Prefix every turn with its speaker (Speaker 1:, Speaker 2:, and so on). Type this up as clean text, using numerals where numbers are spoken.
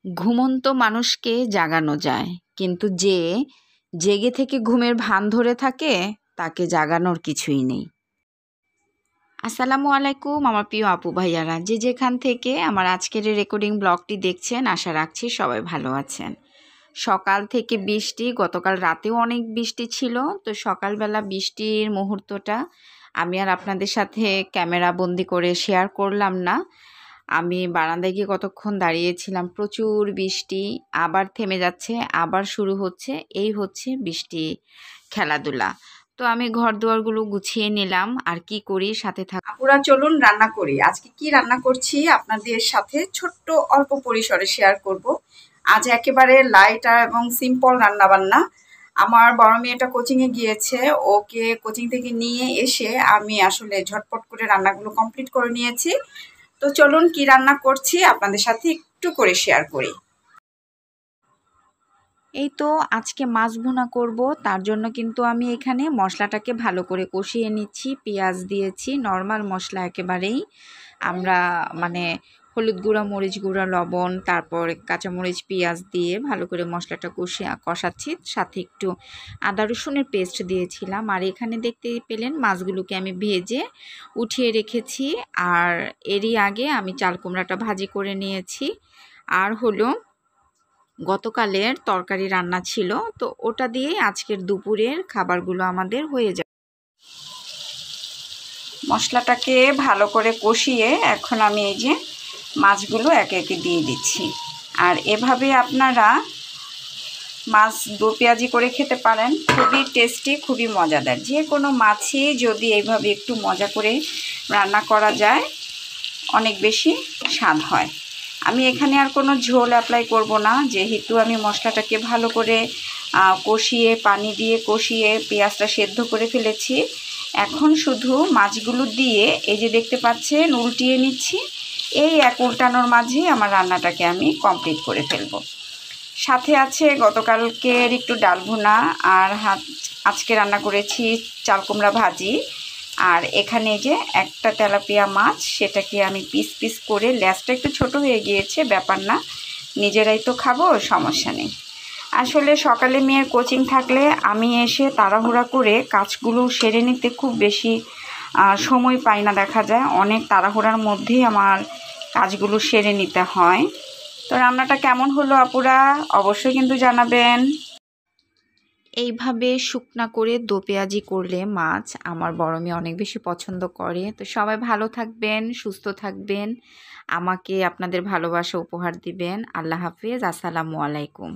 Speaker 1: ঘুমন্ত মানুষকে জাগানো যায়, কিন্তু যে জেগে থেকে ঘুমের ভান ধরে থাকে তাকে জাগানোর কিছুই নেই। আসসালামু আলাইকুম আমার প্রিয় আপু ভাইয়ারা, যে যেখান থেকে আমার আজকের রেকর্ডিং ব্লগটি দেখছেন, আশা রাখছি সবাই ভালো আছেন। সকাল থেকে বৃষ্টি, গতকাল রাতেও অনেক বৃষ্টি ছিল। তো সকালবেলা বৃষ্টির মুহূর্তটা আমি আর আপনাদের সাথে ক্যামেরা বন্দি করে শেয়ার করলাম না। আমি বারান্দায় গিয়ে কতক্ষণ দাঁড়িয়েছিলাম, প্রচুর বৃষ্টি, আবার থেমে যাচ্ছে, আবার শুরু হচ্ছে, এই হচ্ছে বৃষ্টি খেলাধুলা। তো আমি ঘর দুয়ারগুলো গুছিয়ে নিলাম, আর কি করি সাথে থাক। আপুরা চলুন রান্না করি। আজকে কি রান্না করছি আপনাদের সাথে ছোট্ট অল্প পরিসরে শেয়ার করব। আজ একেবারে লাইট এবং সিম্পল রান্না বান্না। আমার বড় মেয়েটা কোচিংয়ে গিয়েছে, ওকে কোচিং থেকে নিয়ে এসে আমি আসলে ঝটপট করে রান্নাগুলো কমপ্লিট করে নিয়েছি। তো চলুন কি রান্না করছি আপনাদের সাথে একটু করে শেয়ার করি। এই তো আজকে মাছ ভুনা করব, তার জন্য কিন্তু আমি এখানে মশলাটাকে ভালো করে কষিয়ে নিচ্ছি। পেঁয়াজ দিয়েছি, নর্মাল মশলা একেবারেই। আমরা হলুদ গুঁড়া, মরিচ গুঁড়া, লবণ, তারপর কাঁচামরিচ, পেঁয়াজ দিয়ে ভালো করে মশলাটা কষাচ্ছি। সাথে একটু আদা রসুনের পেস্ট দিয়েছিলাম। আর এখানে দেখতে পেলেন মাছগুলোকে আমি ভেজে উঠিয়ে রেখেছি। আর এরই আগে আমি চাল কুমড়াটা ভাজি করে নিয়েছি। আর হলো গতকালের তরকারি রান্না ছিল, তো ওটা দিয়ে আজকের দুপুরের খাবারগুলো আমাদের হয়ে যাবে। মশলাটাকে ভালো করে কষিয়ে এখন আমি এই যে মাছগুলো একে একে দিয়ে দিচ্ছি। আর এভাবে আপনারা মাছ দো পেঁয়াজি করে খেতে পারেন, খুবই টেস্টি, খুবই মজাদার। যে কোনো মাছই যদি এইভাবে একটু মজা করে রান্না করা যায়, অনেক বেশি স্বাদ হয়। আমি এখানে আর কোনো ঝোল অ্যাপ্লাই করব না, যেহেতু আমি মশলাটাকে ভালো করে কষিয়ে, পানি দিয়ে কষিয়ে পেঁয়াজটা সেদ্ধ করে ফেলেছি। এখন শুধু মাছগুলো দিয়ে এই যে দেখতে পাচ্ছেন উল্টিয়ে নিচ্ছি। এই এক উল্টানোর মাঝেই আমার রান্নাটাকে আমি কমপ্লিট করে ফেলব। সাথে আছে গতকালকের একটু ডাল ভুনা, আর আজকে রান্না করেছি চাল কুমড়া ভাজি। আর এখানে যে একটা তেলাপিয়া মাছ, সেটাকে আমি পিস পিস করে, লেজটা একটু ছোট হয়ে গিয়েছে, ব্যাপার না, নিজেরাই তো খাবো, সমস্যা নেই। আসলে সকালে মেয়ের কোচিং থাকলে আমি এসে তাড়াহুড়া করে কাজগুলো সেরে নিতে খুব বেশি সময় পাই না, দেখা যায় অনেক তাড়াহুড়ার মধ্যেই আমার কাজগুলো সেরে নিতে হয়। তো রান্নাটা কেমন হলো আপুরা অবশ্যই কিন্তু জানাবেন। এইভাবে শুকনা করে দো পেঁয়াজি করলে মাছ আমার বড় মেয়ে অনেক বেশি পছন্দ করে। তো সবাই ভালো থাকবেন, সুস্থ থাকবেন, আমাকে আপনাদের ভালোবাসা উপহার দিবেন। আল্লাহ হাফেজ, আসসালামু আলাইকুম।